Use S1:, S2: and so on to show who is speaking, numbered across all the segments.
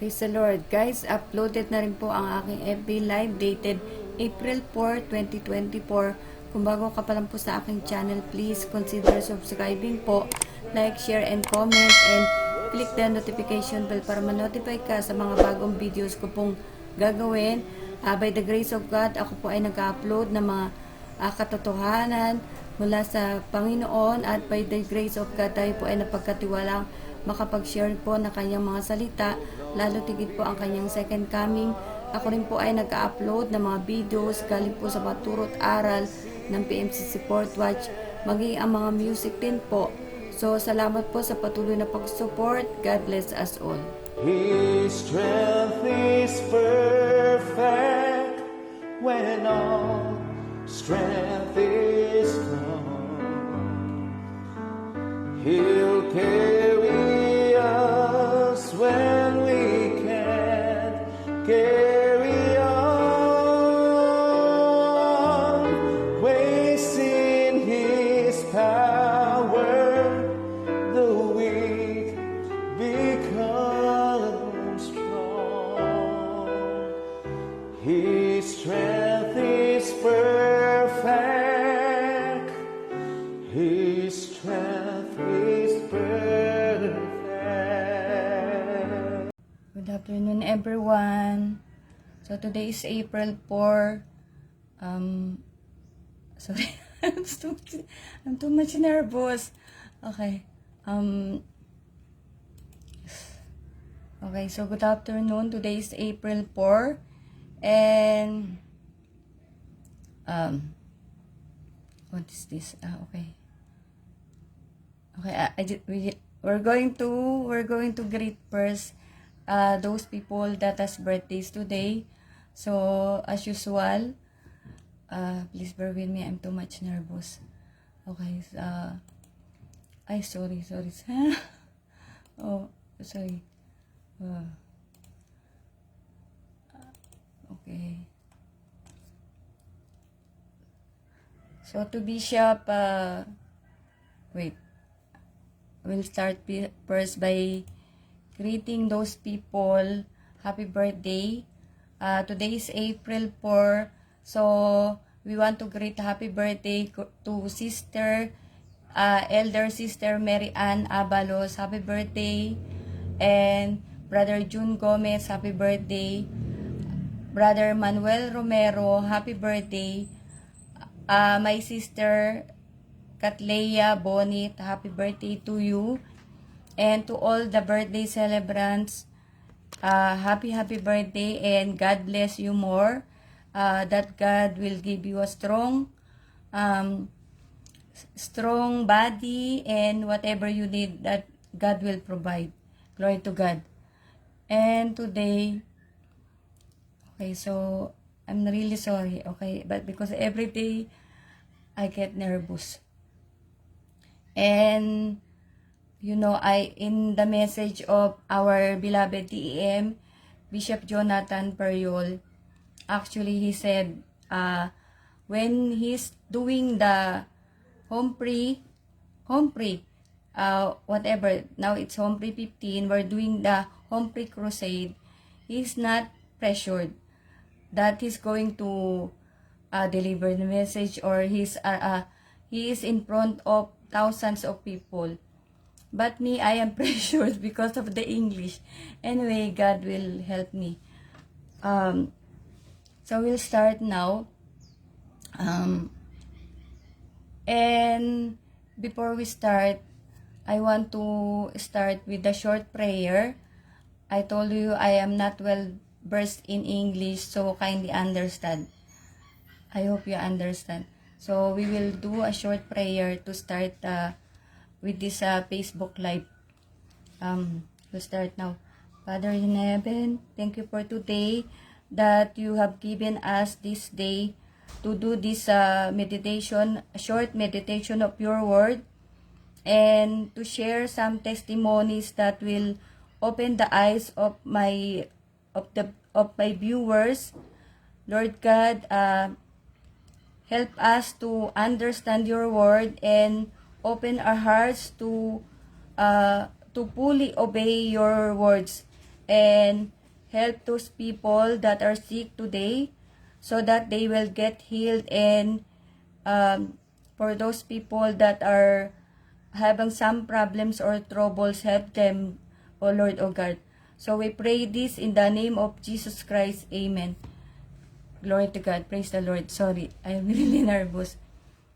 S1: Praise the Lord. Guys, uploaded na rin po ang aking FB Live dated April 4, 2024. Kung bago ka pa lang po sa aking channel, please consider subscribing po, like, share, and comment, and click the notification bell para ma-notify ka sa mga bagong videos ko pong gagawin. By the grace of God, ako po ay nag-upload ng mga katotohanan mula sa Panginoon, at by the grace of God, tayo po ay napagkatiwalang makapag-share po na kanyang mga salita, lalo tigit po ang kanyang second coming. Ako rin po ay nag-upload ng mga videos galing po sa Maturot Aral ng PMC Support Watch, maging ang mga music din po. So, salamat po sa patuloy na pag-support. God bless us all.
S2: His strength is perfect when all strength is gone. He'll carry us when we can't carry on. Wasting His power, the weak become strong. His strength is perfect. His strength is perfect.
S1: Good afternoon, everyone. So, today is April 4. Sorry. I'm too much nervous. Okay. Okay, so good afternoon. Today is April 4. And, what is this? Okay. Okay, we're going to greet first those people that has birthdays today. So, as usual, please bear with me. I'm too much nervous. Okay, sorry. Oh, sorry. Okay. So, to Bishop, wait. We'll start first by greeting those people. Happy birthday. Today is April 4. So, we want to greet happy birthday to Elder Sister Mary Ann Abalos. Happy birthday. And Brother June Gomez, happy birthday. Brother Manuel Romero, happy birthday. My sister Katleya Bonit, happy birthday to you. And to all the birthday celebrants, happy birthday, and God bless you more. That God will give you a strong body, and whatever you need, that God will provide. Glory to God. And today, okay, so I'm really sorry, okay, but because every day I get nervous. And you know, in the message of our beloved DEM, Bishop Jonathan Periol, actually he said, when he's doing the home pre, whatever, now it's home pre 15, we're doing the home pre crusade, he's not pressured that he's going to deliver the message, or he is in front of thousands of people. But me, I am pressured because of the English. Anyway, God will help me. So we'll start now. And before we start, I want to start with a short prayer. I told you I am not well versed in English, so kindly understand. I hope you understand. So we will do a short prayer to start with this Facebook Live. We'll start now. Father in heaven, thank you for today that you have given us this day to do this meditation, short meditation of your word, and to share some testimonies that will open the eyes of my viewers. Lord God, help us to understand your word and open our hearts to fully obey your words. and help those people that are sick today so that they will get healed, and for those people that are having some problems or troubles, help them, O Lord, O God. So we pray this in the name of Jesus Christ. Amen. Glory to God. Praise the Lord. Sorry, I'm really nervous.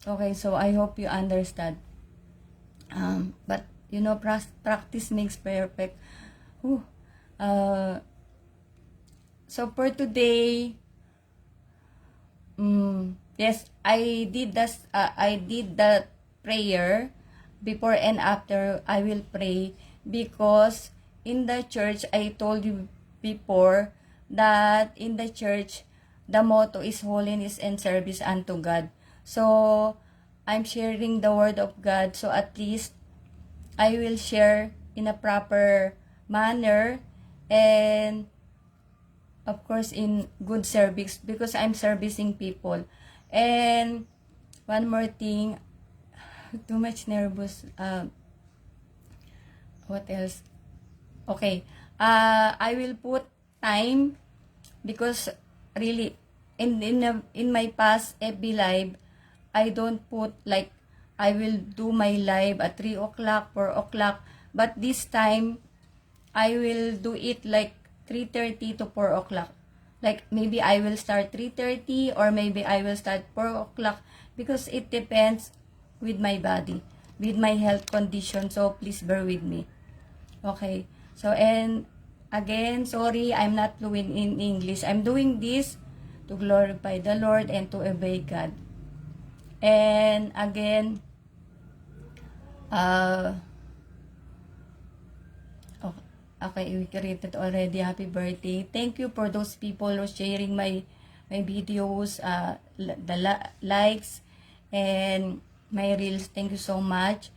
S1: Okay, so I hope you understand. But you know, practice makes perfect. Whew. So for today, yes, I did the prayer before and after. I will pray because in the church, I told you before that in the church the motto is holiness and service unto God. So I'm sharing the word of God, so at least I will share in a proper manner, and of course in good service because I'm servicing people. And one more thing, too much nervous. What else? Okay. I will put time because really in my past FB live, I don't put like I will do my live at 3 o'clock, 4 o'clock, but this time I will do it like 3:30 to 4 o'clock. Like maybe I will start 3:30 or maybe I will start 4 o'clock because it depends with my body, with my health condition. So please bear with me. Okay. So and again, sorry, I'm not fluent in English. I'm doing this to glorify the Lord and to obey God. And again, okay, we created already. Happy birthday. Thank you for those people who are sharing my videos, likes, and my reels. Thank you so much.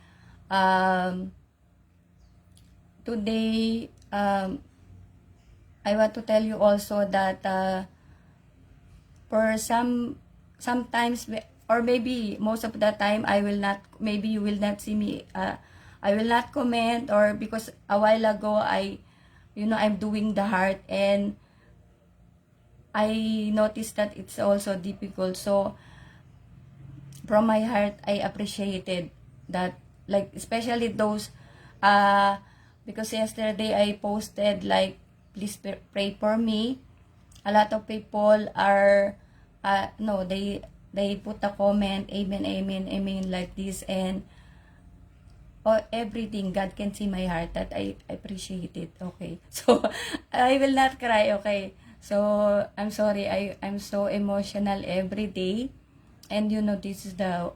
S1: Today, I want to tell you also that for sometimes, or maybe most of the time, I will not, maybe you will not see me, I will not comment, or because a while ago I'm doing the heart, and I noticed that it's also difficult. So from my heart, I appreciated that, like especially those because yesterday I posted like, please pray for me. A lot of people are no, they put a comment, amen, amen, amen, like this, and everything. God can see my heart, that I appreciate it. Okay, so I will not cry. Okay, so I'm sorry, I'm so emotional every day, and you know this is the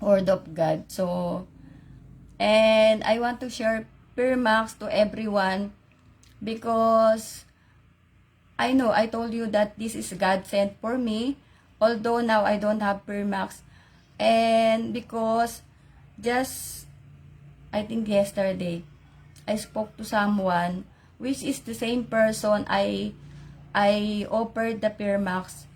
S1: word of God. So and I want to share Permax to everyone because I know I told you that this is God sent for me, although now I don't have Permax. And because just I think yesterday I spoke to someone which is the same person I offered the Permax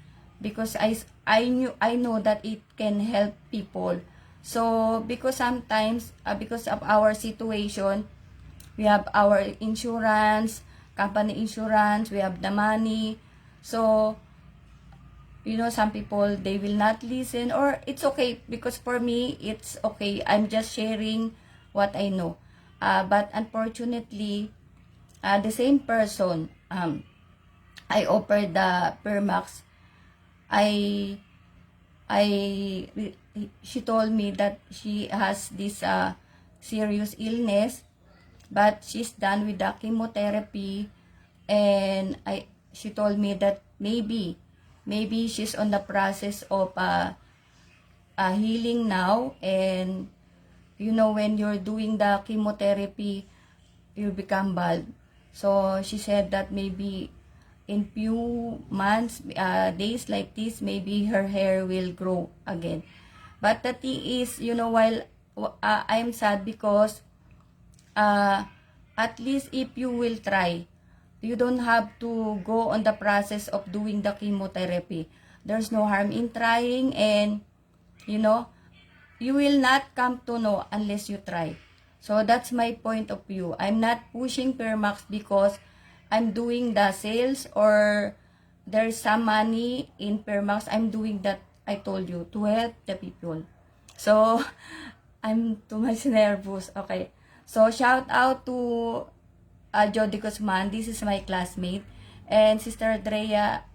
S1: because I know that it can help people. So because sometimes because of our situation, we have our insurance, company insurance, we have the money. So you know, some people, they will not listen, or it's okay because for me it's okay. I'm just sharing what I know. But unfortunately, the same person I offered the Permax, she told me that she has this serious illness, but she's done with the chemotherapy, and she told me that maybe she's on the process of healing now. And you know, when you're doing the chemotherapy, you become bald. So she said that maybe in few months, days like this, maybe her hair will grow again. But the thing is, you know, while I'm sad because at least if you will try, you don't have to go on the process of doing the chemotherapy. There's no harm in trying, and you know, you will not come to know unless you try. So that's my point of view. I'm not pushing Permax because I'm doing the sales or there's some money in Permax. I'm doing that, I told you, to help the people. So, I'm too much nervous. Okay. So, shout out to Jody Guzman. This is my classmate. And Sister Andrea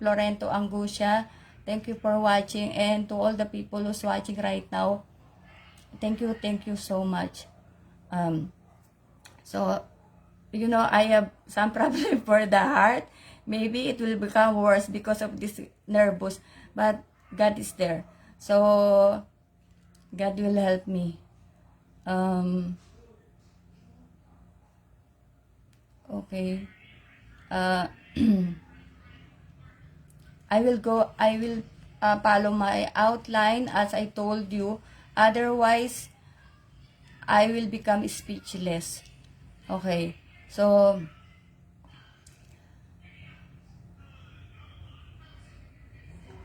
S1: Florento Anguscia. Thank you for watching. And to all the people who's watching right now, thank you so much. So, I have some problem for the heart. Maybe it will become worse because of this nervous. But God is there. So, God will help me. Okay. Uh, I will follow my outline as I told you. Otherwise, I will become speechless. Okay. So,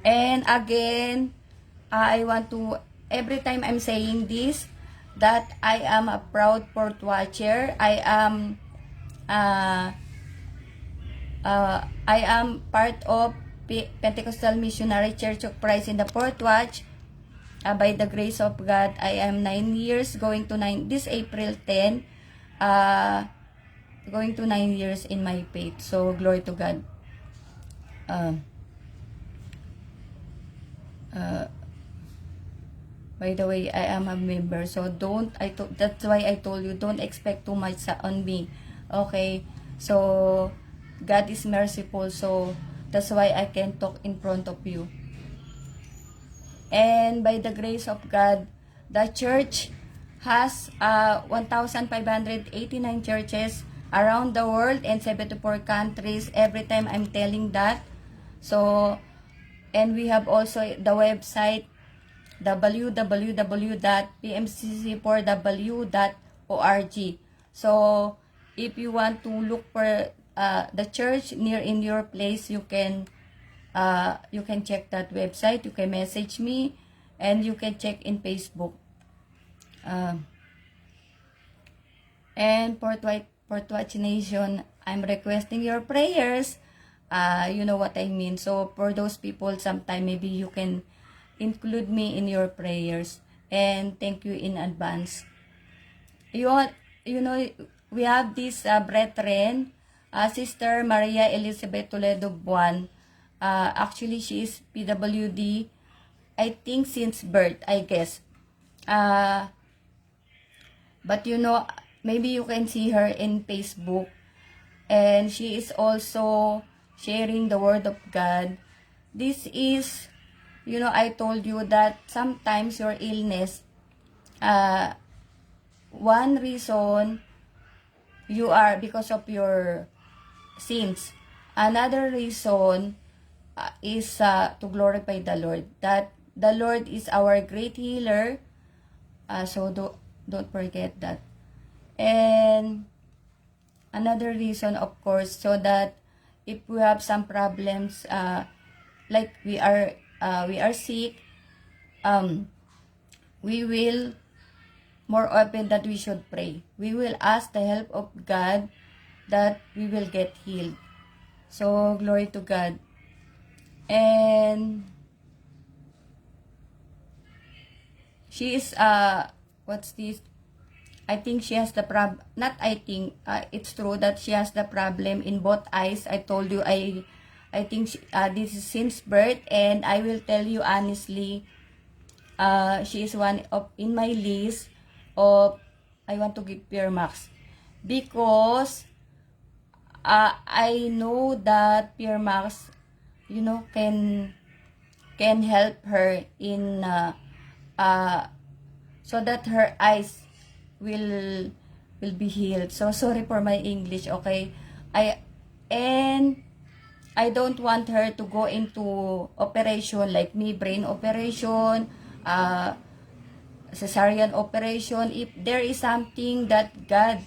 S1: and again, I want to, every time I'm saying this, that I am a proud port watcher. I am part of Pentecostal Missionary Church of Christ in the Port Watch. By the grace of God, I am 9 years, going to 9, this April 10, going to 9 years in my faith. So, glory to God. By the way, I am a member. So, that's why I told you, don't expect too much on me. Okay? So, God is merciful. So, that's why I can talk in front of you. And by the grace of God, the church has 1,589 churches around the world and 74 countries. Every time I'm telling that. So, and we have also the website www.pmcc4w.org. So, if you want to look for the church near in your place, you can check that website. You can message me, and you can check in Facebook. And Port Watch Nation, I'm requesting your prayers. You know what I mean. So for those people, sometime maybe you can include me in your prayers. And thank you in advance. You know, we have this brethren, Sister Maria Elizabeth Toledo Buwan. Actually, she is PWD, I think since birth, I guess. But maybe you can see her in Facebook. And she is also sharing the word of God. This is, I told you that sometimes your illness, one reason you are because of your sins. Another reason is to glorify the Lord. That the Lord is our great healer. So don't forget that. And another reason, of course, so that if we have some problems, like we are sick, we will more open that we should pray. We will ask the help of God that we will get healed. So, glory to God. And she is, what's this? I think she has the it's true that she has the problem in both eyes. I told you, I think this is since birth, and I will tell you honestly, she is one of, in my list of, I want to give Permax. Because, I know that Permax, can help her in, so that her eyes will be healed. So sorry for my English, okay? I don't want her to go into operation like me, brain operation, cesarean operation. If there is something that God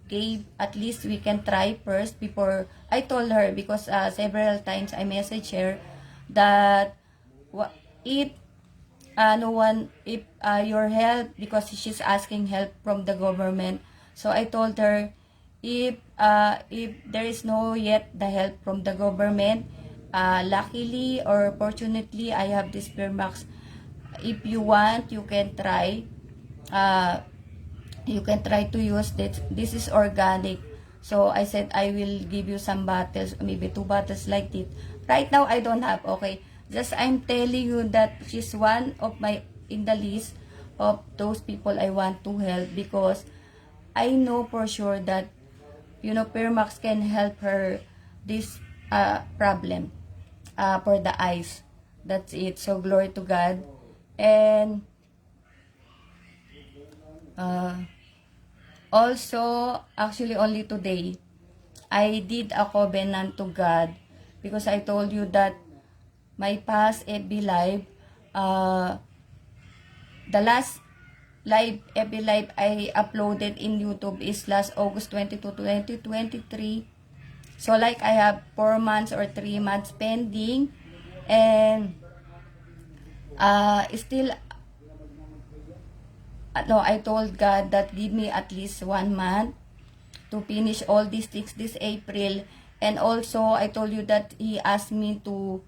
S1: gave, at least we can try first before. I told her, because several times I messaged her that if no one if your help, because she's asking help from the government. So I told her, if there is no yet the help from the government, luckily or fortunately I have this Permax. If you want, uh, you can try to use this is organic. So I said I will give you some bottles, maybe 2 bottles like this. Right now I don't have, okay, just I'm telling you that she's one of my in the list of those people I want to help, because I know for sure that Permax can help her this problem for the eyes. That's it. So glory to God. And also, actually only today, I did a covenant to God, because I told you that my past FB live, the last FB live I uploaded in YouTube is last August 22, 2023. So like I have 4 months or 3 months pending, and still no, I told God that give me at least 1 month to finish all these things this April. And also I told you that He asked me to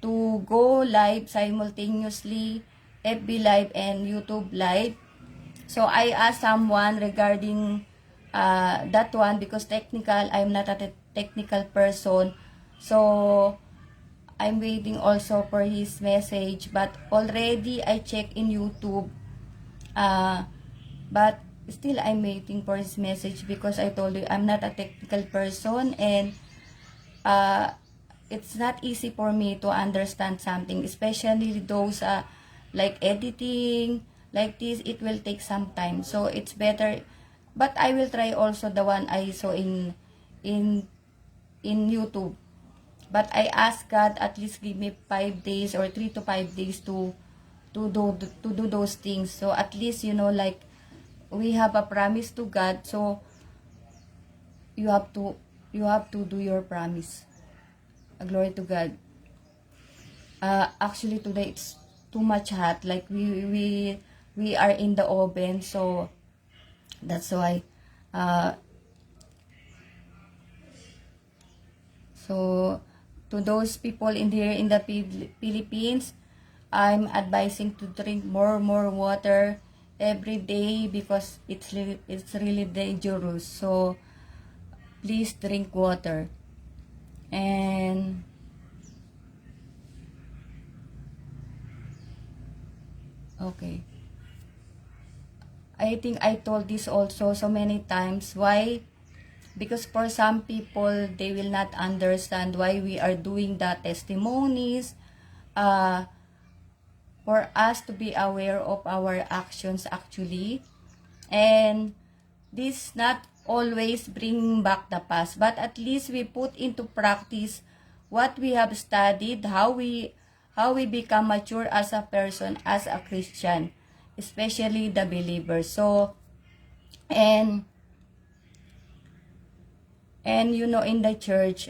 S1: go live simultaneously, FB live and YouTube live. So I asked someone regarding that one, because I'm not a technical person. So I'm waiting also for his message, but already I checked in YouTube, but still I'm waiting for his message, because I told you I'm not a technical person, and it's not easy for me to understand something, especially those like editing like this. It will take some time, so it's better, but I will try also the one I saw in YouTube. But I ask God at least give me 5 days or 3 to 5 days to do those things. So at least like we have a promise to God, so you have to do your promise. Glory to God. Actually today it's too much hot, like we are in the oven, so that's why so to those people in here in the Philippines, I'm advising to drink more water every day, because it's really dangerous. So please drink water. And okay, I think I told this also so many times. Why? Because for some people, they will not understand why we are doing the testimonies. For us to be aware of our actions actually. And this not always bring back the past, but at least we put into practice what we have studied, how we become mature as a person, as a Christian, especially the believer. So and in the church,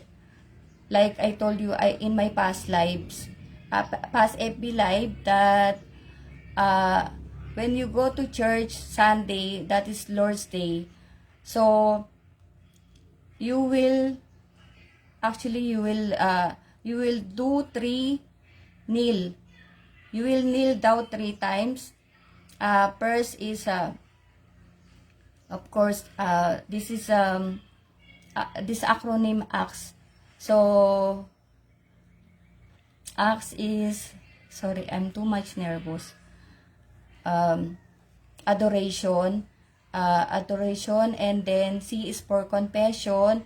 S1: like I told you, in my past lives, past FB live, that when you go to church Sunday, that is Lord's Day, so you will you will do 3 kneel. You will kneel down 3 times. First is of course this is this acronym ACTS. So ACTS is, sorry, I'm too much nervous. Adoration, and then C is for confession,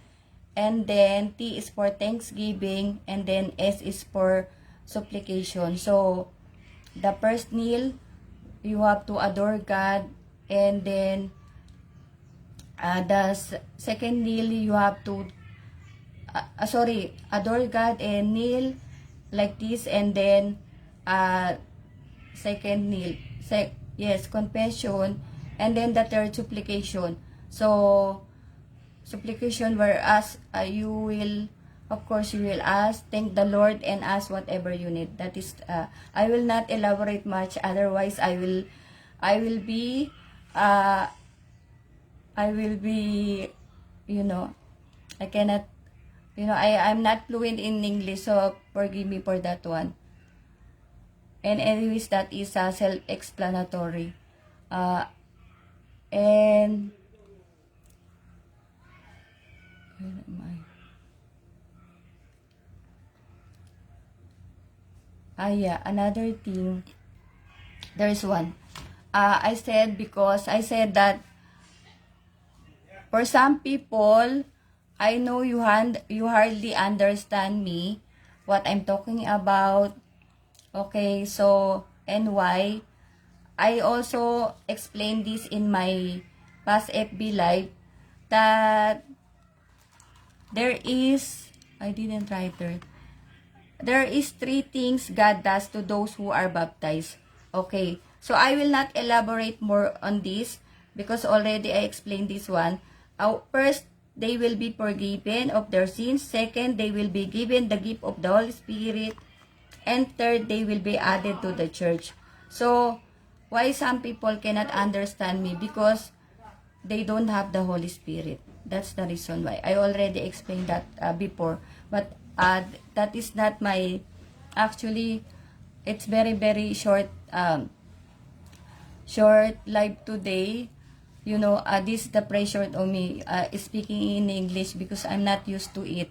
S1: and then T is for thanksgiving, and then S is for supplication. So the first kneel, you have to adore God, and then the second kneel, you have to adore God and kneel like this, and then second kneel, confession, and then the third supplication. So supplication, whereas you will of course, you will ask, thank the Lord, and ask whatever you need. That is, I will not elaborate much. Otherwise, I will be, uh, I will be, you know, I cannot, I'm not fluent in English, so forgive me for that one. And anyways, that is self-explanatory. Uh, and, where am I? Yeah, another thing, there is one. I said that for some people, I know you hardly understand me, what I'm talking about. Okay, so, and why? I also explained this in my past FB Live, that I didn't write there is three things God does to those who are baptized. Okay, so I will not elaborate more on this because already I explained this one. First, they will be forgiven of their sins. Second, they will be given the gift of the Holy Spirit. And third, they will be added to the church. So, why some people cannot understand me? Because they don't have the Holy Spirit. That's the reason why. I already explained that before. But that is not my, actually, it's very, very short live today. This is the pressure on me speaking in English because I'm not used to it.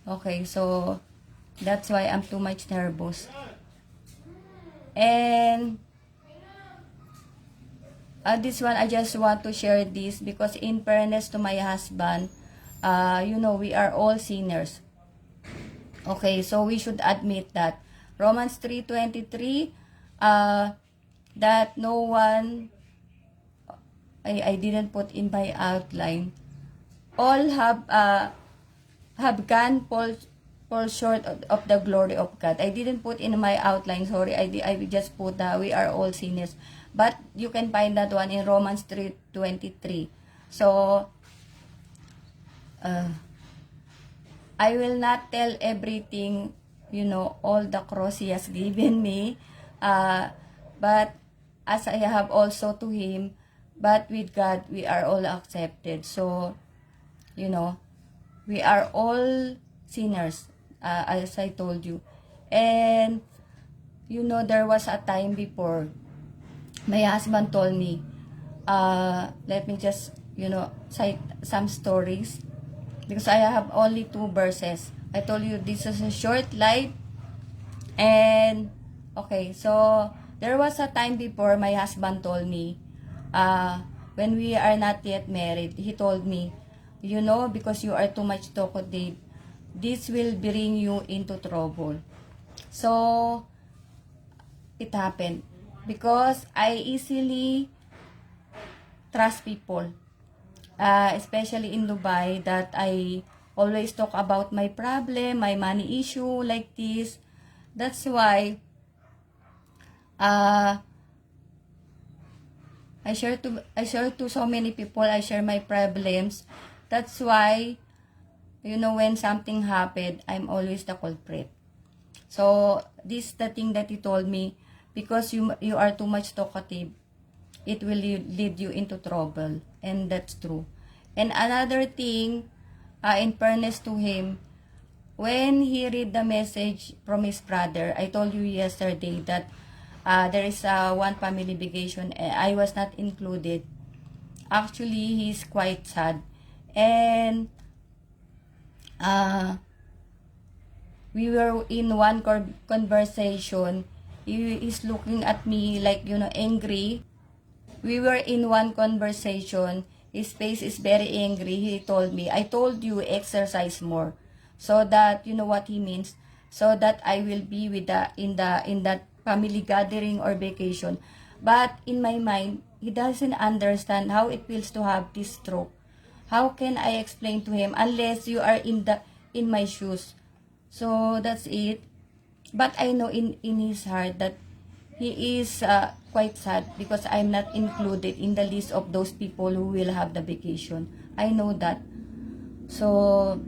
S1: Okay, so that's why I'm too much nervous. And this one, I just want to share this because in fairness to my husband, we are all sinners. Okay, so we should admit that. Romans 3:23, that no one, I didn't put in my outline, all have gone fall short of the glory of God. I didn't put in my outline, sorry, I just put that we are all sinners. But you can find that one in Romans 3:23. So, I will not tell everything, all the cross He has given me. But as I have also to Him, but with God, we are all accepted. So, we are all sinners, as I told you. And, there was a time before, my husband told me, let me just, cite some stories. Because I have only 2 verses. I told you this is a short life. And, okay, so, there was a time before my husband told me, when we are not yet married, he told me, because you are too much talkative, this will bring you into trouble. So, it happened. Because I easily trust people. Especially in Dubai, that I always talk about my problem, my money issue, like this. That's why, I share to so many people, I share my problems. That's why, when something happened, I'm always the culprit. So, this is the thing that he told me, because you are too much talkative, it will lead you into trouble. And that's true. And another thing, in fairness to him, when he read the message from his brother, I told you yesterday that there is one family vacation. I was not included. Actually, he's quite sad. And we were in one conversation. He is looking at me like, angry. We were in one conversation. His face is very angry. He told me, I told you exercise more. So that, you know what he means? So that I will be with in that family gathering or vacation. But in my mind, he doesn't understand how it feels to have this stroke. How can I explain to him unless you are in my shoes? So that's it. But I know in his heart that he is quite sad because I'm not included in the list of those people who will have the vacation. I know that. So,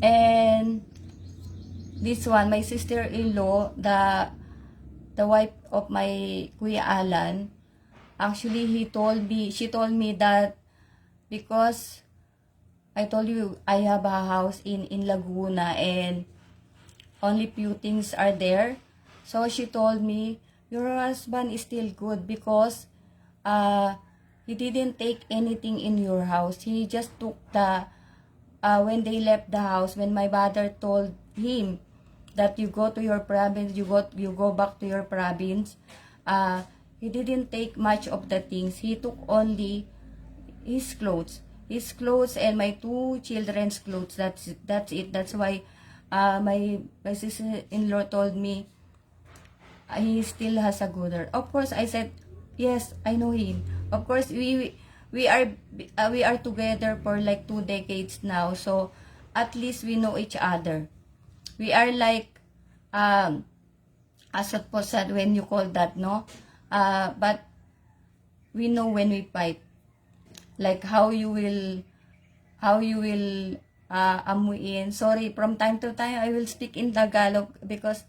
S1: And this one, my sister-in-law, the wife of my Kuya Alan, actually she told me that because I told you I have a house in Laguna and only few things are there. So she told me, your husband is still good because he didn't take anything in your house. He just took the, when they left the house, when my mother told him that you go to your province, you go back to your province, he didn't take much of the things. He took only his clothes and my two children's clothes. That's it. That's why my sister-in-law told me he still has a good heart. Of course, I said yes, I know him. Of course, we are together for like 2 decades now, so at least we know each other. We are like as it was said, when you call that, no, but we know when we fight, like how you will amuin. Sorry, from time to time I will speak in Tagalog because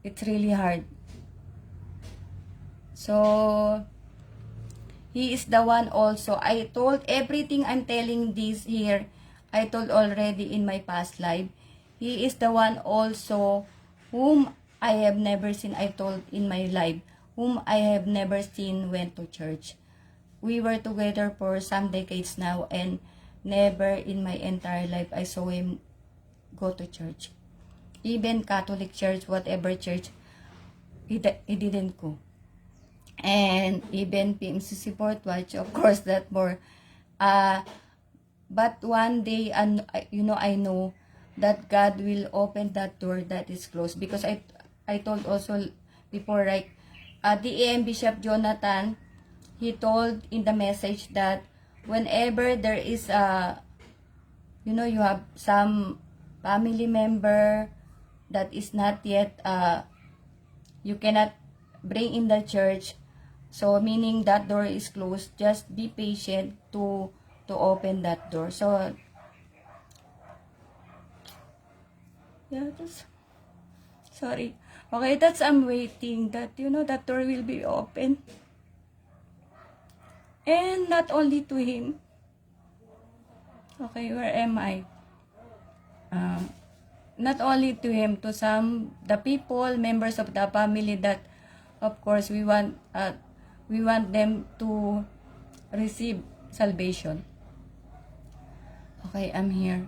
S1: it's really hard. So he is the one also. I told everything I'm telling this here, I told already in my past life. He is the one also whom I have never seen, I told in my life, whom I have never seen went to church. We were together for some decades now and never in my entire life I saw him go to church. Even Catholic church, whatever church, he didn't go. And even PMC Support Watch, of course, that more. But one day, I know that God will open that door that is closed. Because I told also before, like, the AM Bishop Jonathan, he told in the message that whenever there is you have some family member that is not yet, you cannot bring in the church, so meaning that door is closed, just be patient to open that door. So yeah, that's, sorry, okay, that's, I'm waiting that that door will be open. And not only to him. Okay, where am I? Not only to him, to the people, members of the family that, of course, we want them to receive salvation. Okay, I'm here.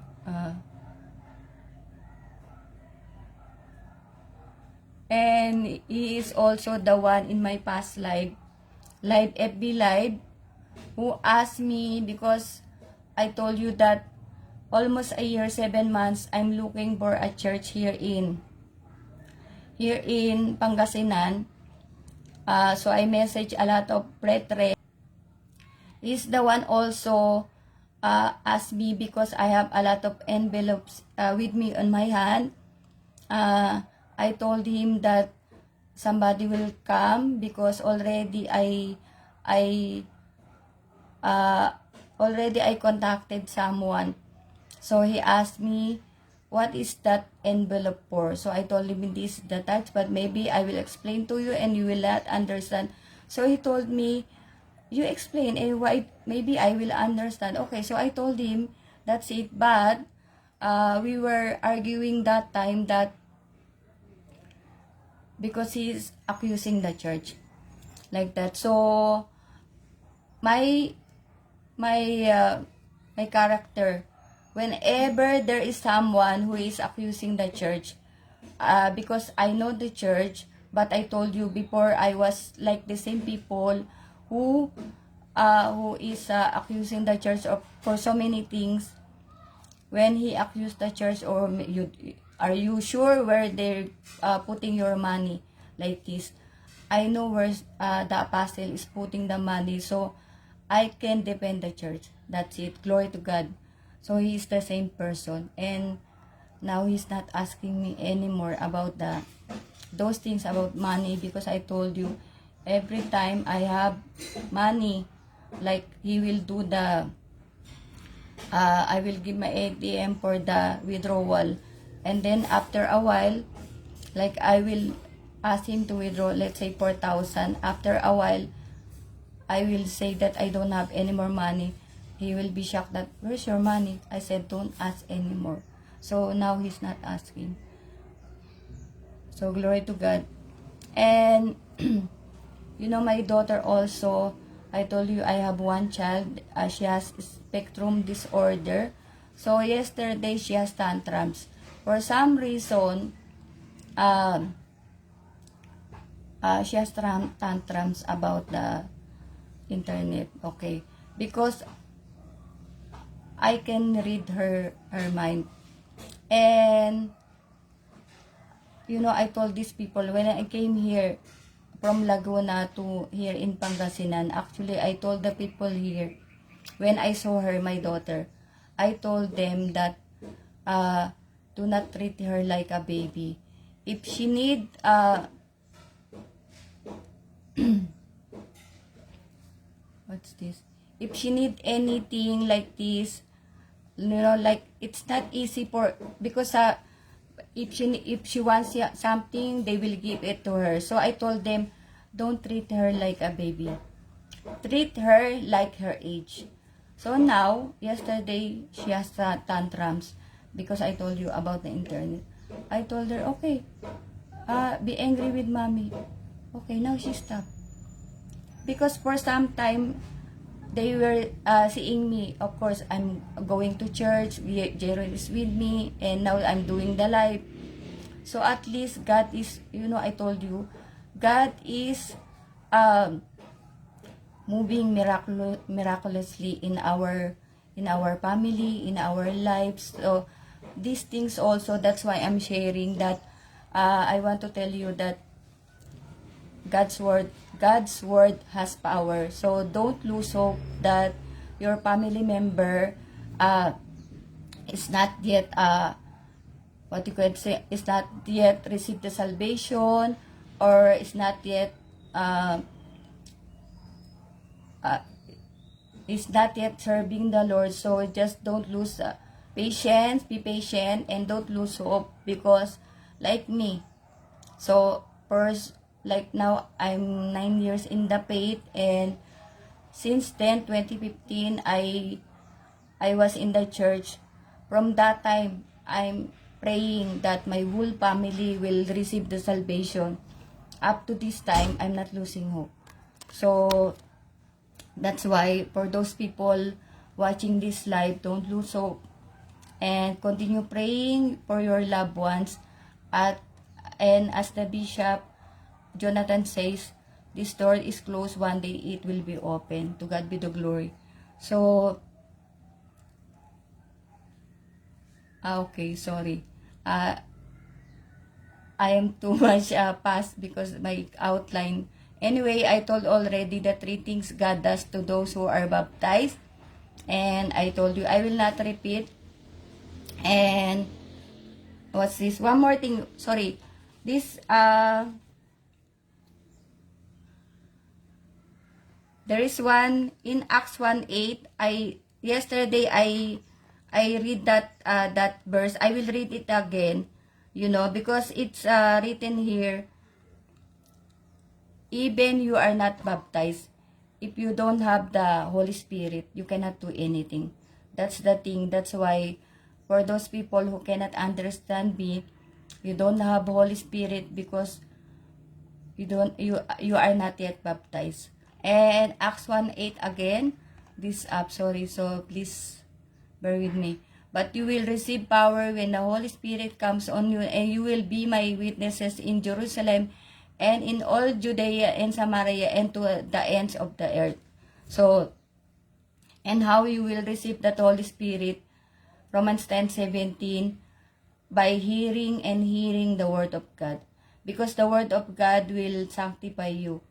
S1: And he is also the one in my past live FB live, who asked me, because I told you that almost a year, 7 months, I'm looking for a church here in Pangasinan. So I message a lot of pretre. He's the one also asked me, because I have a lot of envelopes with me on my hand. I told him that somebody will come because already I contacted someone. So he asked me, what is that envelope for? So I told him this is the touch, but maybe I will explain to you and you will not understand. So he told me, you explain and why, maybe I will understand. Okay, so I told him, that's it. But we were arguing that time that because he's accusing the church like that. So my character, whenever there is someone who is accusing the church, because I know the church, but I told you before, I was like the same people who is accusing the church of for so many things. When he accused the church, or are you sure where they're putting your money, like this? I know where the apostle is putting the money, so I can defend the church. That's it. Glory to God. So he's the same person, and now he's not asking me anymore about those things about money, because I told you every time I have money, like he will do I will give my ATM for the withdrawal. And then after a while, like I will ask him to withdraw, let's say 4,000. After a while, I will say that I don't have any more money. He will be shocked that, where's your money? I said, don't ask anymore. So now he's not asking. So glory to God. And you know, my daughter also, I told you I have one child. She has spectrum disorder. So yesterday she has tantrums. For some reason, she has tantrums about the internet. Okay, because I can read her mind. And you know, I told these people when I came here from Laguna to here in Pangasinan, actually I told the people here, when I saw her, my daughter, I told them that do not treat her like a baby. If she need what's this? If she need anything like this, you know, like it's not easy for, because if she wants something, they will give it to her. So I told them, don't treat her like a baby. Treat her like her age. So now, yesterday, she has tantrums because I told you about the internet. I told her, okay, be angry with mommy. Okay, now she stopped. Because for some time, they were seeing me. Of course, I'm going to church. Jaron is with me. And now I'm doing the live. So at least God is, you know, I told you, God is moving miraculously in our family, in our lives. So these things also, that's why I'm sharing that. I want to tell you that God's word has power. So don't lose hope that your family member is not yet what you could say, is not yet received the salvation, or is not yet serving the Lord. So just don't lose patience, be patient, and don't lose hope, because like me, so first, like now I'm 9 years in the faith, and since then 2015 I was in the church. From that time I'm praying that my whole family will receive the salvation. Up to this time, I'm not losing hope. So that's why for those people watching this live, don't lose hope and continue praying for your loved ones. And as the Bishop Jonathan says, this door is closed, one day it will be open. To God be the glory. So okay, sorry. I am too much past because my outline. Anyway, I told already the 3 things God does to those who are baptized. And I told you I will not repeat. And what's this? One more thing. Sorry. This, there is one in Acts 1:8. Yesterday I read that verse. I will read it again, you know, because it's written here, even you are not baptized, if you don't have the Holy Spirit, you cannot do anything. That's the thing. That's why for those people who cannot understand me, you don't have Holy Spirit because you are not yet baptized. And Acts 1:8 again, this up, sorry, so please bear with me. But you will receive power when the Holy Spirit comes on you, and you will be my witnesses in Jerusalem and in all Judea and Samaria and to the ends of the earth. So, and how you will receive that Holy Spirit, Romans 10:17, by hearing and hearing the word of God. Because the word of God will sanctify you.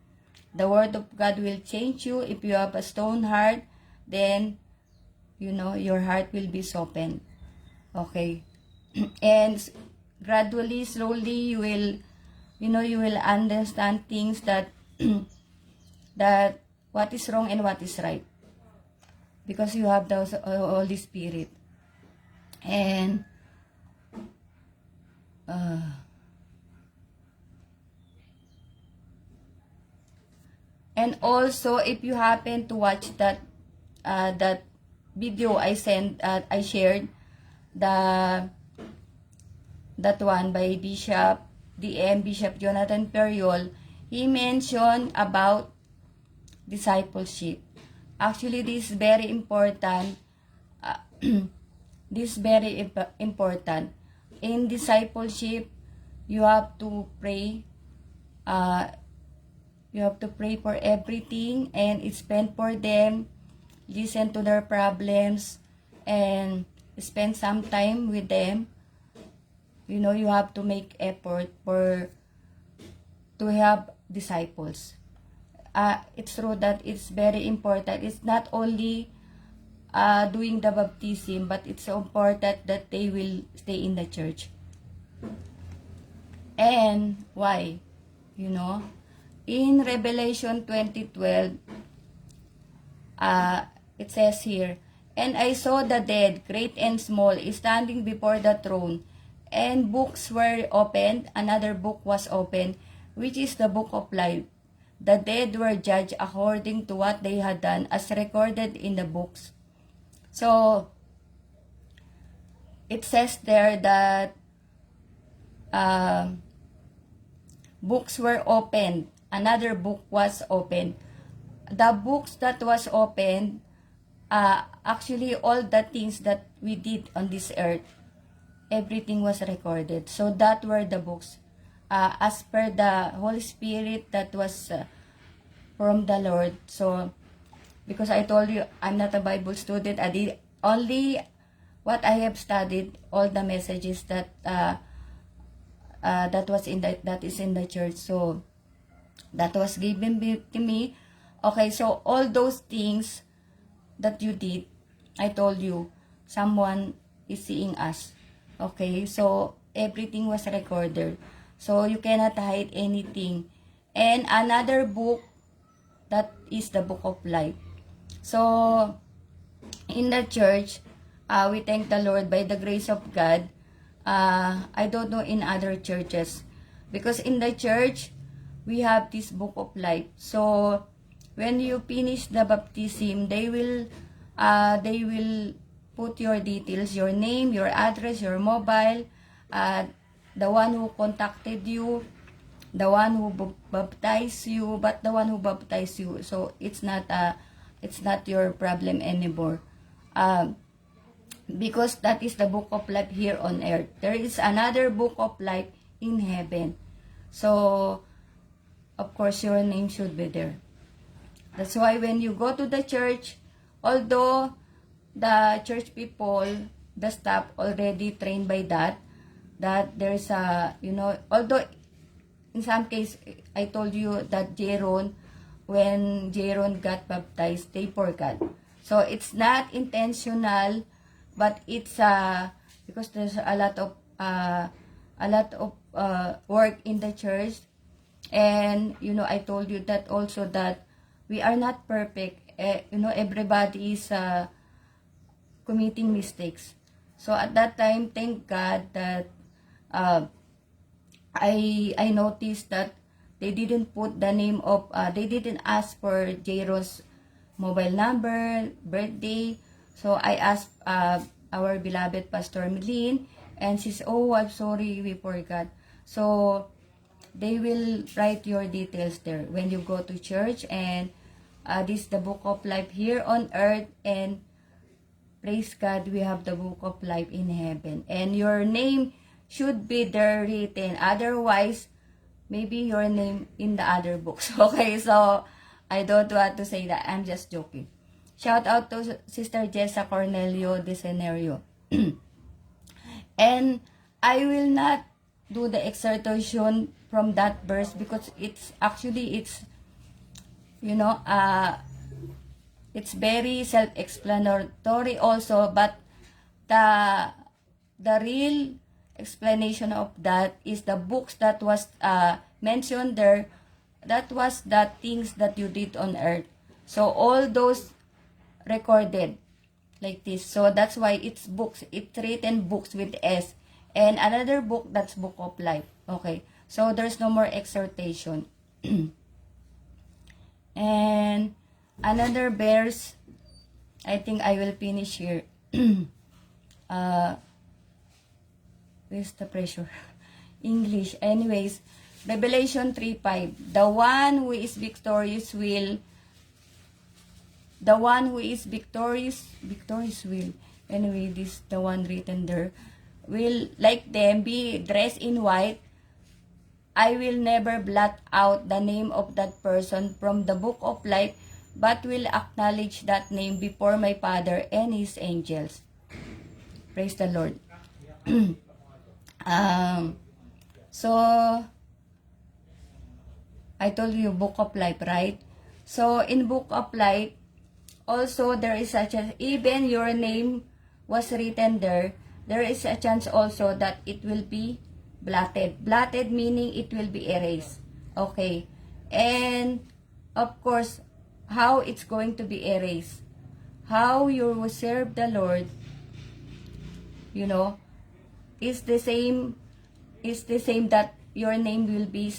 S1: The word of God will change you. If you have a stone heart, then, you know, your heart will be softened. Okay. And gradually, slowly, you will understand things that, that what is wrong and what is right. because you have the Holy Spirit. And also, if you happen to watch that video I shared, that one by Bishop Jonathan Periol, he mentioned about discipleship. Actually, this is very important. This is very important. In discipleship, you have to pray. You have to pray for everything and spend for them, listen to their problems, and spend some time with them. You know, you have to make effort to have disciples. It's true that it's very important. It's not only doing the baptism, but it's so important that they will stay in the church. And why? You know, in Revelation 20:12, it says here, "And I saw the dead, great and small, standing before the throne, and books were opened. Another book was opened, which is the book of life. The dead were judged according to what they had done, as recorded in the books." So, it says there that books were opened. Another book was opened. The books that was opened, actually all the things that we did on this earth, everything was recorded. So that were the books. As per the Holy Spirit that was from the Lord. So, because I told you, I'm not a Bible student. I did only what I have studied, all the messages that that is in the church. So, that was given to me. Okay, so all those things that you did, I told you, someone is seeing us. Okay, so everything was recorded. So you cannot hide anything. And another book, that is the book of life. So, in the church, we thank the Lord by the grace of God. I don't know in other churches. Because in the church, we have this book of life. So, when you finish the baptism, they will put your details, your name, your address, your mobile, the one who contacted you, the one who baptized you, but the one who baptized you. So it's not your problem anymore, because that is the book of life here on earth. There is another book of life in heaven. So of course your name should be there. That's why when you go to the church, although the church people, the staff already trained by that there's a, although in some case, I told you that when Jaron got baptized, they forgot. So it's not intentional, but it's because there's a lot of work in the church, and I told you that also that we are not perfect. Everybody is committing mistakes. So at that time, thank God that I noticed that they didn't put the name of, they didn't ask for Jaron's mobile number, birthday. So I asked our beloved Pastor Milene, and she said, "Oh, I'm sorry, we forgot." So they will write your details there when you go to church, and this is the book of life here on earth, and praise God, we have the book of life in heaven. And your name should be there written. Otherwise, maybe your name in the other books. Okay, so I don't want to say that. I'm just joking. Shout out to Sister Jessa Cornelio de Cenerio. And I will not do the exhortation from that verse because it's it's very self-explanatory also, but the real explanation of that is the books that was mentioned there. That was the things that you did on earth. So all those recorded like this. So that's why it's books. It's written books with S. And another book, that's Book of Life. Okay. So there's no more exhortation. And another verse, I think I will finish here. Where's the pressure? English. Anyways, Revelation 3:5. The one who is victorious will anyway, this the one written there, will like them be dressed in white. I will never blot out the name of that person from the book of life, but will acknowledge that name before my Father and his angels. Praise the Lord. So I told you book of life, right? So in book of life, also there is a chance, even your name was written there, there is a chance also that it will be blotted. Blotted meaning it will be erased. Okay. And of course, how it's going to be erased? How you will serve the Lord, you know, is the same that your name will be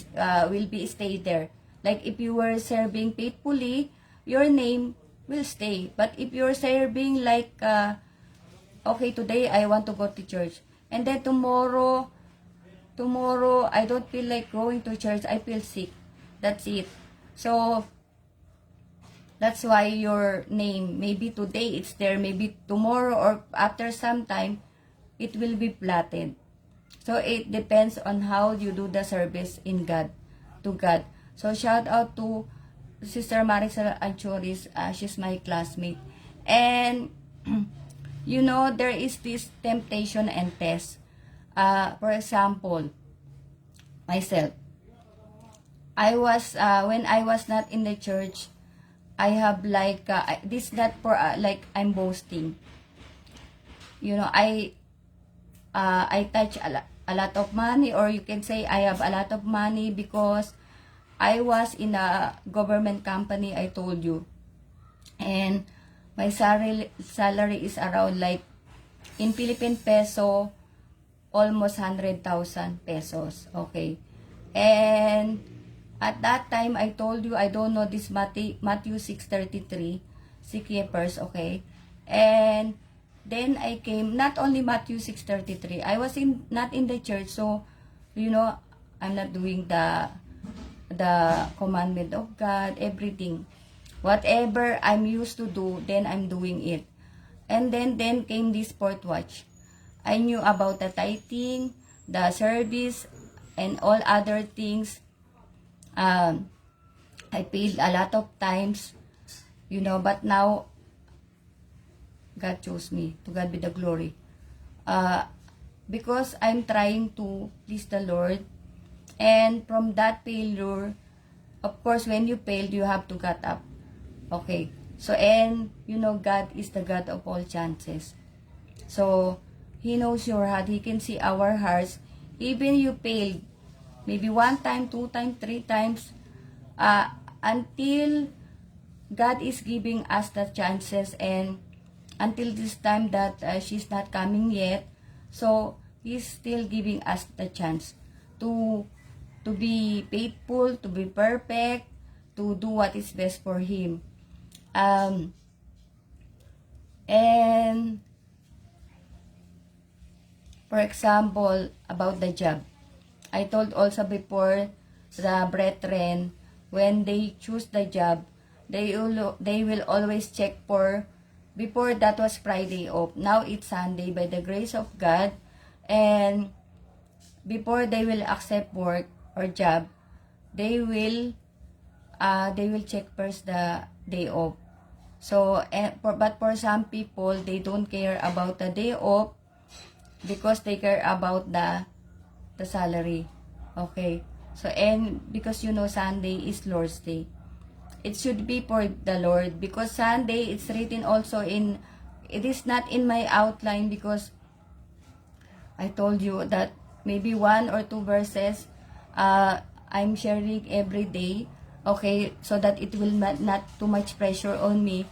S1: stay there. Like if you were serving faithfully, your name will stay. But if you're serving like okay, today I want to go to church, and then tomorrow I don't feel like going to church, I feel sick. That's it. So that's why your name, maybe today it's there, maybe tomorrow or after some time it will be blotted. So it depends on how you do the service in God, to God. So shout out to Sister Maricel Anchoris, she's my classmate. And you know, there is this temptation and test. For example, myself, I was when I was not in the church, I have like this not for like I'm boasting. You know, I touch a lot of money, or you can say I have a lot of money because I was in a government company, I told you. And my salary is around like in Philippine peso almost 100,000 pesos. Okay. And at that time I told you, I don't know this Matthew 6:33, seek ye first, okay? And then I came, not only Matthew 6:33, I was not in the church, so you know, I'm not doing the commandment of God, everything. Whatever I'm used to do, then I'm doing it. And then came this fourth watch. I knew about the tithing, the service, and all other things. I failed a lot of times, you know, but now God chose me. To God be the glory. Because I'm trying to please the Lord. And from that failure, of course, when you failed, you have to get up. Okay. So, and you know, God is the God of all chances. So, He knows your heart. He can see our hearts. Even you failed, maybe 1 time, 2 times, 3 times, until God is giving us the chances, and until this time that she's not coming yet, so He's still giving us the chance to be faithful, to be perfect, to do what is best for Him. And for example, about the job, I told also before, the brethren, when they choose the job, they will always check for, before that was Friday off, now it's Sunday by the grace of God, and before they will accept work or job, they will check first the day off. So but for some people, they don't care about the day off because they care about the salary. Okay. So, and because you know Sunday is Lord's Day, it should be for the Lord, because Sunday, it's written also in, it is not in my outline because I told you that maybe 1 or 2 verses I'm sharing every day, okay, so that it will not too much pressure on me.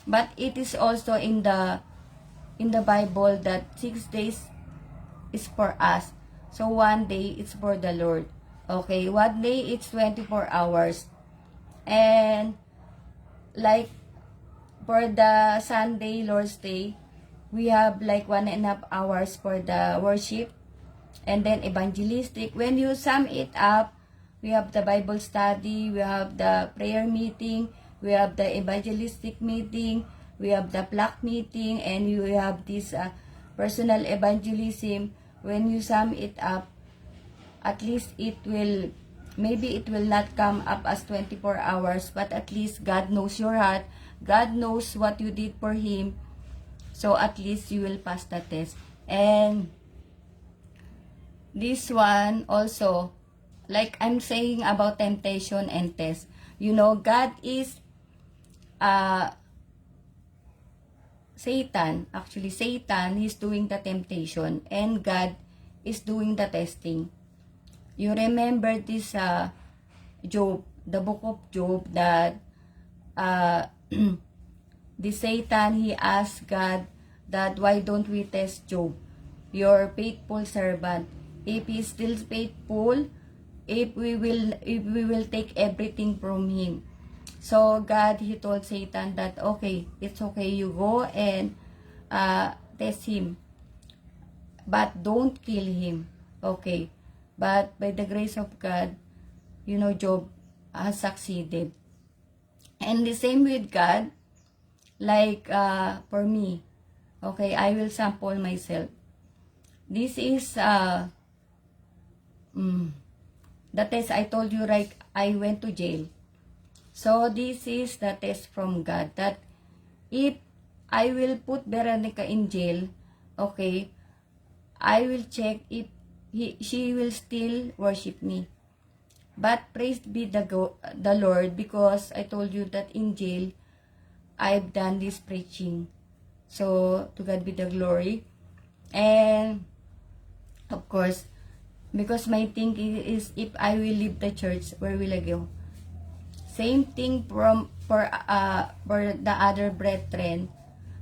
S1: But it is also in the Bible that 6 days is for us. So 1 day it's for the Lord. Okay, 1 day it's 24 hours. And like for the Sunday, Lord's Day, we have like 1.5 hours for the worship and then evangelistic. When you sum it up, we have the Bible study, we have the prayer meeting, we have the evangelistic meeting, we have the plaque meeting, and we have this personal evangelism. When you sum it up, at least maybe it will not come up as 24 hours, but at least God knows your heart. God knows what you did for Him. So at least you will pass the test. And this one also, like I'm saying about temptation and test. You know, God is Satan. Actually, Satan is doing the temptation and God is doing the testing. You remember this Job, the book of Job, that the Satan, he asked God that why don't we test Job, your faithful servant? If he is still faithful, if we will take everything from him. So God, he told Satan that okay, it's okay, you go and test him, but don't kill him. Okay, but by the grace of God, you know, Job has succeeded. And the same with God, like for me, okay, I will sample myself. This is the test I told you, right? I went to jail. So this is the test from God, that if I will put Veronica in jail, okay, I will check if she will still worship me. But praised be the Lord, because I told you that in jail, I've done this preaching. So, to God be the glory. And, of course, because my thinking is, if I will leave the church, where will I go? Same thing for the other brethren.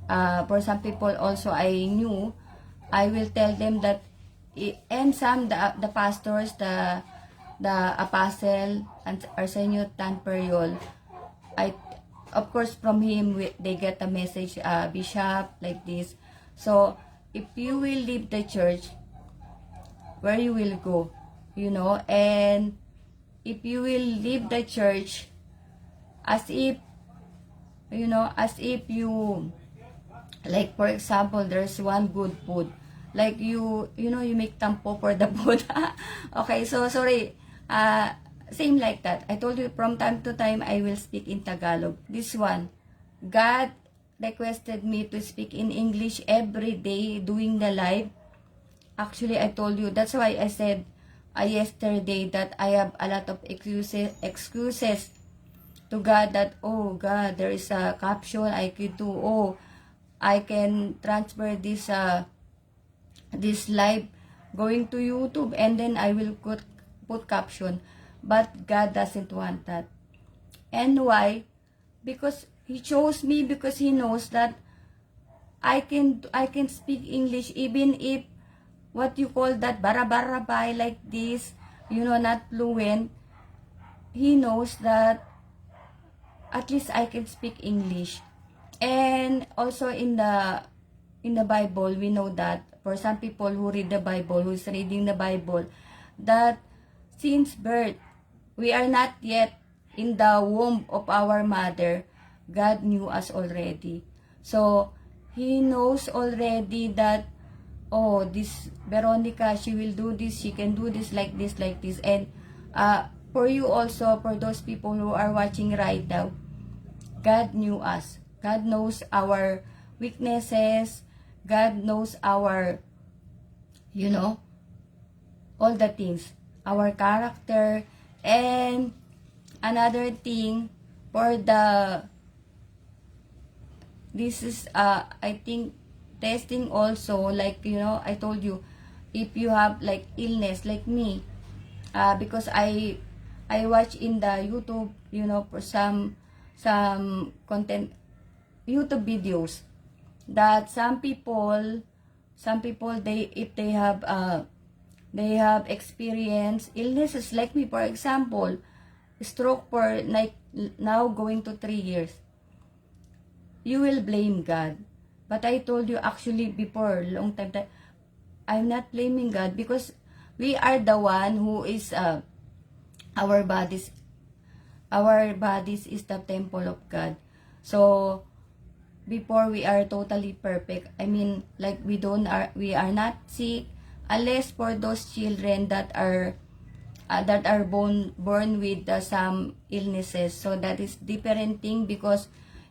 S1: For some people also I knew, I will tell them that, and some, the pastors, the apostle, and Arsenio Tanperiol, of course, from him, they get a message, bishop, like this. So, if you will leave the church, where you will go, you know, and if you will leave the church, as if, you know, as if you, like, for example, there's one good food, like you know, you make tampo for the food. Okay, so, sorry, same like that. I told you from time to time I will speak in Tagalog. This one, God requested me to speak in English every day doing the live. Actually, I told you, that's why I said yesterday that I have a lot of excuses to God, that, oh God, there is a caption I could do. Oh, I can transfer this this live going to YouTube, and then I will put caption. But God doesn't want that. And why? Because He chose me, because He knows that I can speak English, even if what you call that bara-bara-bay, like this, you know, not fluent. He knows that at least I can speak English. And also in the Bible, we know that for some people who read the Bible, who is reading the Bible, that since birth, we are not yet in the womb of our mother, God knew us already. So, He knows already that, oh, this Veronica, she will do this, she can do this, like this, like this. And for you also, for those people who are watching right now, God knew us. God knows our weaknesses. God knows our, you know, all the things, our character. And another thing, for this is I think testing also, like, you know, I told you, if you have like illness like me, because I watch in the YouTube, you know, for some content YouTube videos that some people they if they have experienced illnesses like me, for example, stroke for like now going to 3 years, you will blame God. But I told you actually before, long time that I'm not blaming God, because we are the one who is our bodies is the temple of God. So before we are totally perfect, I mean, like we are not sick, unless for those children that are born with some illnesses. So that is different thing, because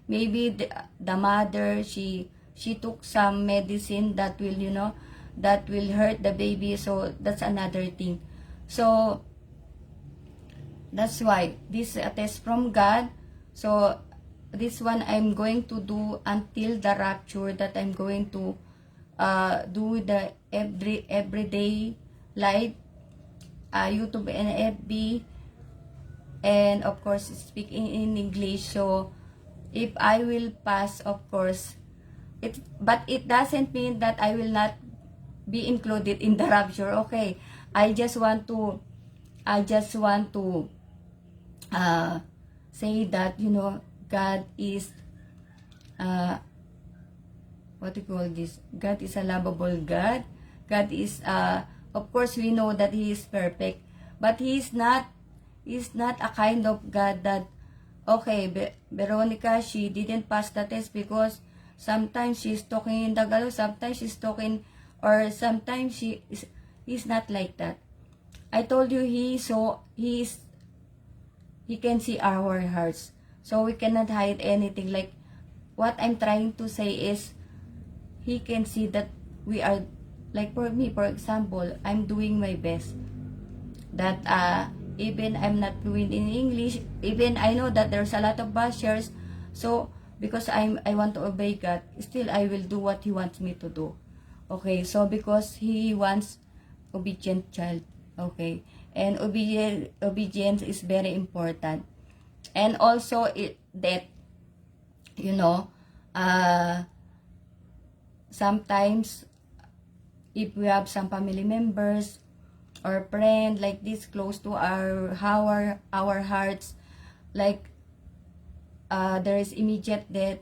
S1: maybe the mother, she took some medicine that will, that will hurt the baby. So that's another thing. So that's why this a test from God. So this one I'm going to do until the rapture, that I'm going to do the everyday live, YouTube and FB, and of course speaking in English. So if I will pass, of course, but it doesn't mean that I will not be included in the rapture. Okay, I just want to say that, God is what do you call this? God is a lovable God. God is of course we know that He is perfect, but He is not a kind of God that, okay, Veronica, she didn't pass the test because sometimes she's talking in Tagalog, sometimes she's talking, or sometimes he's not like that. I told you He can see our hearts. So we cannot hide anything. Like what I'm trying to say is, He can see that we are, like for me, for example, I'm doing my best. That even I'm not fluent in English, even I know that there's a lot of bashers. So because I want to obey God, still I will do what He wants me to do. Okay, so because He wants obedient child. Okay, and obedience is very important. And also that, sometimes if we have some family members or friend like this close to our hearts, like there is immediate death,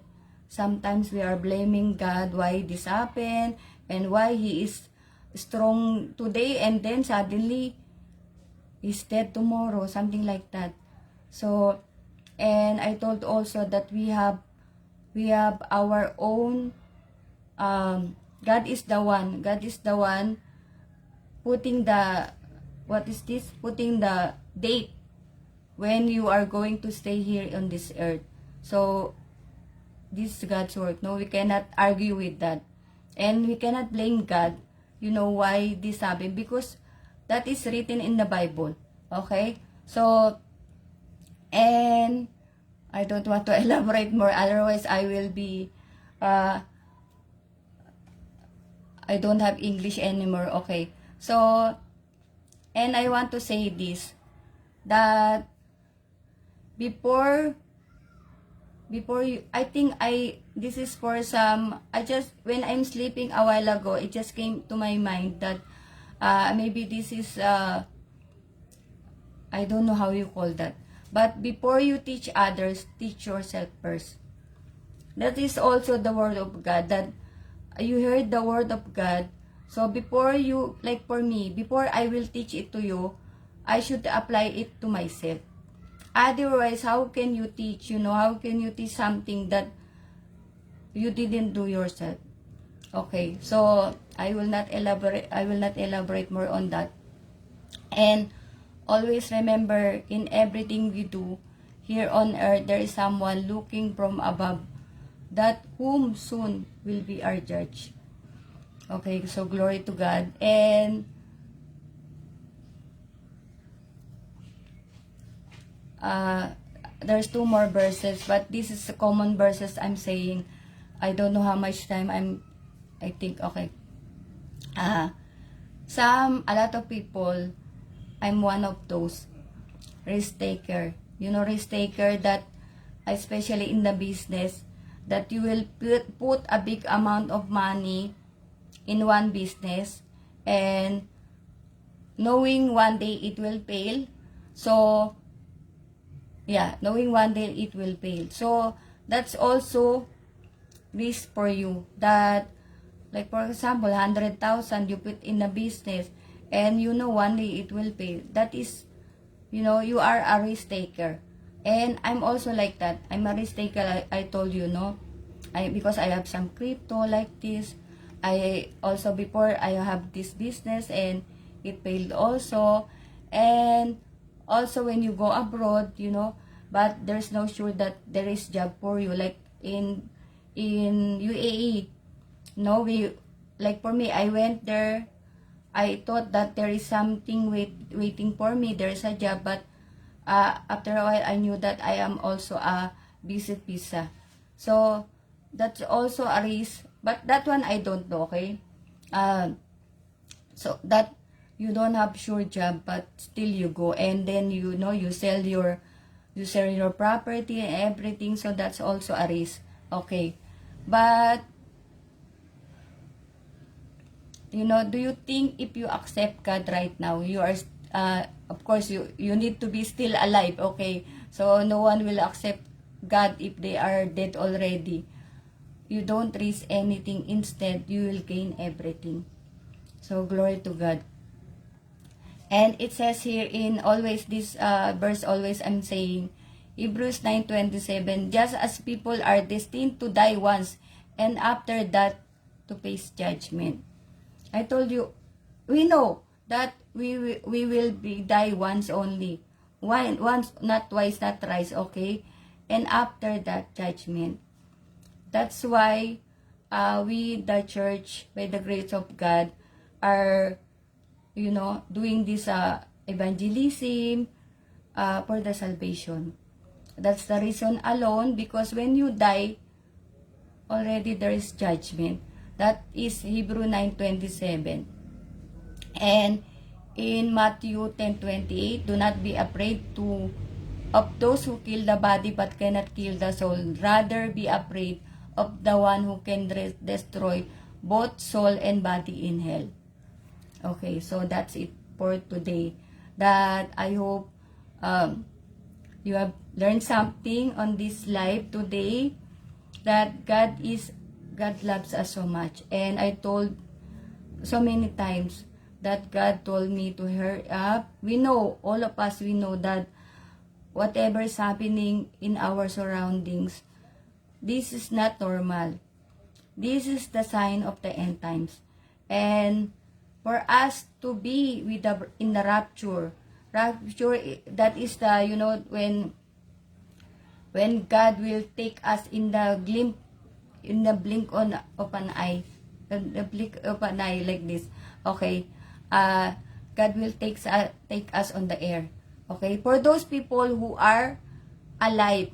S1: sometimes we are blaming God why this happened and why He is strong today and then suddenly He's dead tomorrow, something like that. So, and I told also that we have our own, God is the one putting the, putting the date when you are going to stay here on this earth. So this is God's work. No, we cannot argue with that, and we cannot blame God, why this happened, because that is written in the Bible. Okay, so, and I don't want to elaborate more, otherwise I will be I don't have English anymore. Okay, so, and I want to say this, that before you, I think this is for some, when I'm sleeping a while ago, it just came to my mind that maybe this is I don't know how you call that, but before you teach others, teach yourself first. That is also the word of God, that you heard the word of God. So before you, like for me, before I will teach it to you, I should apply it to myself. Otherwise, how can you teach, how can you teach something that you didn't do yourself? Okay, so I will not elaborate more on that. And always remember, in everything we do here on earth, there is someone looking from above, that whom soon will be our judge. Okay, so glory to God. And there's 2 more verses, but this is the common verses I'm saying. I don't know how much time I think, okay. A lot of people, I'm one of those risk taker. Risk taker, that especially in the business, that you will put a big amount of money in one business, and knowing one day it will fail. So yeah, knowing one day it will fail. So that's also risk for you, that like for example 100,000 you put in a business and you know one day it will fail. That is, you are a risk taker. And I'm also like that. I'm a risk taker. I told you, no, because I have some crypto like this. I also, before, I have this business and it failed also. And also when you go abroad, but there's no sure that there is job for you, like in UAE. No, like for me, I went there. I thought that there is something waiting for me. There is a job, but after a while, I knew that I am also a visit visa. So that's also a risk, but that one I don't know. Okay, so that you don't have sure job, but still you go, and then you sell your property and everything. So that's also a risk. Okay, but do you think if you accept God right now, you are, of course, you need to be still alive, okay? So, no one will accept God if they are dead already. You don't risk anything. Instead, you will gain everything. So, glory to God. And it says here in always, this verse always I'm saying, Hebrews 9:27, just as people are destined to die once, and after that, to face judgment. I told you, we know that we will be die once only. Once, not twice, not thrice, okay? And after that, judgment. That's why we, the church, by the grace of God, are, doing this evangelism for the salvation. That's the reason alone, because when you die, already there is judgment. That is Hebrew 9:27. And in Matthew 10:28, do not be afraid of those who kill the body but cannot kill the soul. Rather be afraid of the one who can destroy both soul and body in hell. Okay, so that's it for today. That I hope you have learned something on this live today. That God loves us so much. And I told so many times that God told me to hurry up. We know, all of us, we know that whatever is happening in our surroundings, this is not normal. This is the sign of the end times. And for us to be in the rapture, that is the, when God will take us in the blink of an eye, the blink of an eye, like this. Okay, God will take us on the air. Okay, for those people who are alive,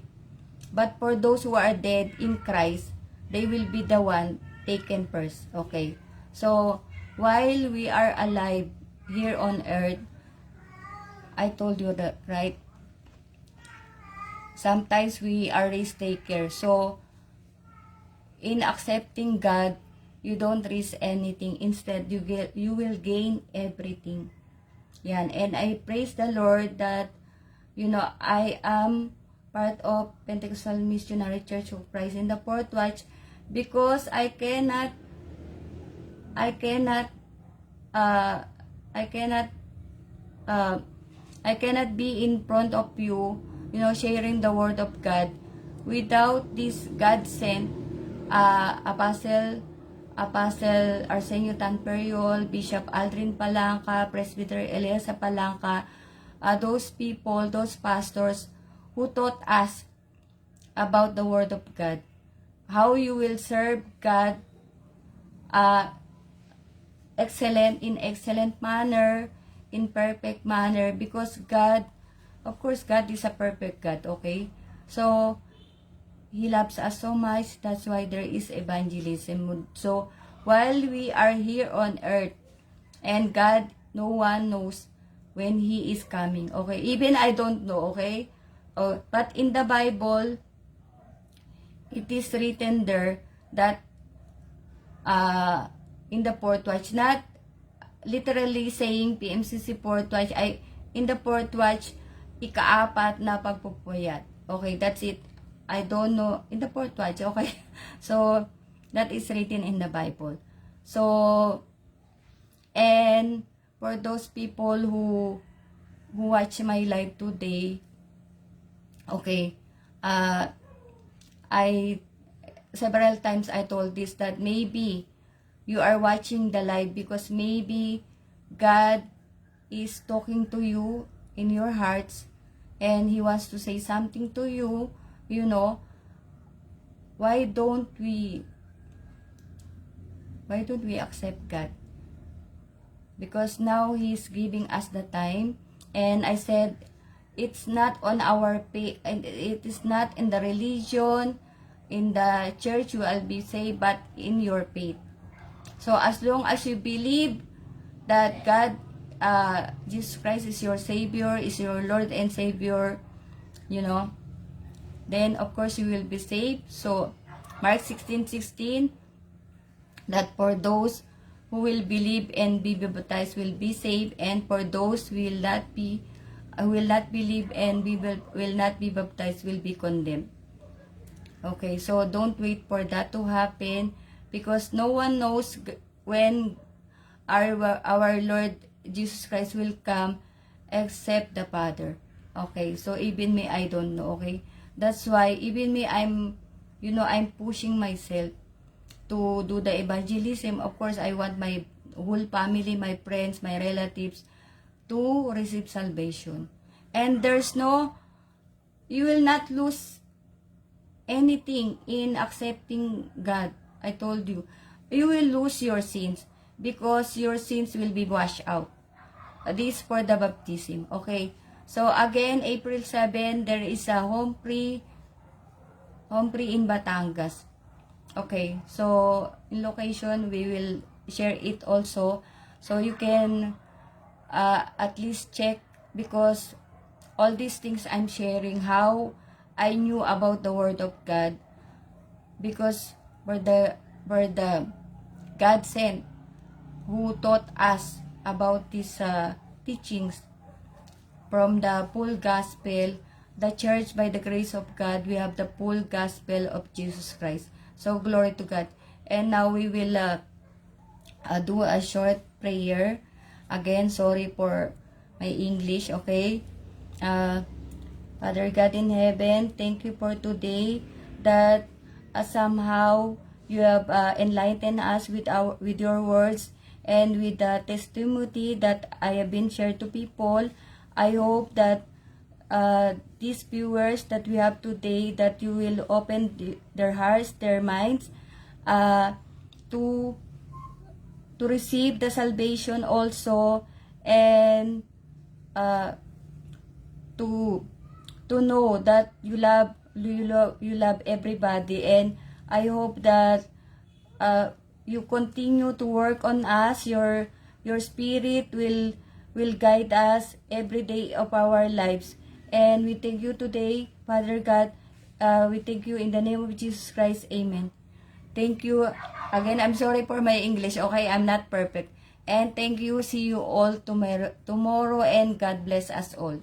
S1: but for those who are dead in Christ, they will be the one taken first. Okay, so while we are alive here on earth, I told you that, right? Sometimes we are risk takers. So in accepting God, you don't risk anything. Instead, you will gain everything. Yan. And I praise the Lord that, I am part of Pentecostal Missionary Church of Christ in the Fourth Watch, because I cannot be in front of you, sharing the word of God without this God-sent Apostle Arsenio Tanperiol, Bishop Aldrin Palanca, Presbyter Eliasa Palanca, those people, those pastors who taught us about the word of God, how you will serve God in excellent manner, in perfect manner, because God, of course, God is a perfect God, okay? So He loves us so much. That's why there is evangelism. So while we are here on earth, and God, no one knows when He is coming. Okay, even I don't know. Okay, but in the Bible, it is written there that in the fourth watch, not literally saying PMCC fourth watch, ay in the fourth watch, ika-4 na pagpupuyat. Okay, that's it. I don't know, in the fourth watch, okay? So, that is written in the Bible. So, and for those people who watch my live today, okay, I several times I told this, that maybe you are watching the live because maybe God is talking to you in your hearts and He wants to say something to you, you know. Why don't we accept God? Because now He's giving us the time, and I said it's not on our pay, and it is not in the religion, in the church you will be saved, but in your faith. So as long as you believe that God, Jesus Christ is your Savior, is your Lord and Savior, you know, then of course you will be saved. So Mark 16:16, that for those who will believe and be baptized will be saved, and for those who will not believe and will not be baptized will be condemned. Okay, so don't wait for that to happen, because no one knows when our Lord Jesus Christ will come except the Father. Okay, so even me, I don't know. Okay, that's why even me, I'm pushing myself to do the evangelism. Of course, I want my whole family, my friends, my relatives to receive salvation. And you will not lose anything in accepting God. I told you, you will lose your sins because your sins will be washed out. This for the baptism. Okay, so again, April 7, there is a home free in Batangas. Okay, so in location we will share it also, so you can at least check, because all these things I'm sharing, how I knew about the Word of God, because we're the God sent who taught us about these teachings from the full gospel. The church, by the grace of God, we have the full gospel of Jesus Christ. So glory to God. And now we will do a short prayer. Again, sorry for my English, okay? Father God in heaven, thank you for today, that somehow you have enlightened us with your words and with the testimony that I have been shared to people. I hope that these viewers that we have today, that you will open their hearts, their minds, to receive the salvation also, and to know that you love everybody. And I hope that you continue to work on us. Your spirit will guide us every day of our lives. And we thank you today, Father God. We thank you in the name of Jesus Christ. Amen. Thank you. Again, I'm sorry for my English. Okay, I'm not perfect. And thank you. See you all tomorrow, and God bless us all.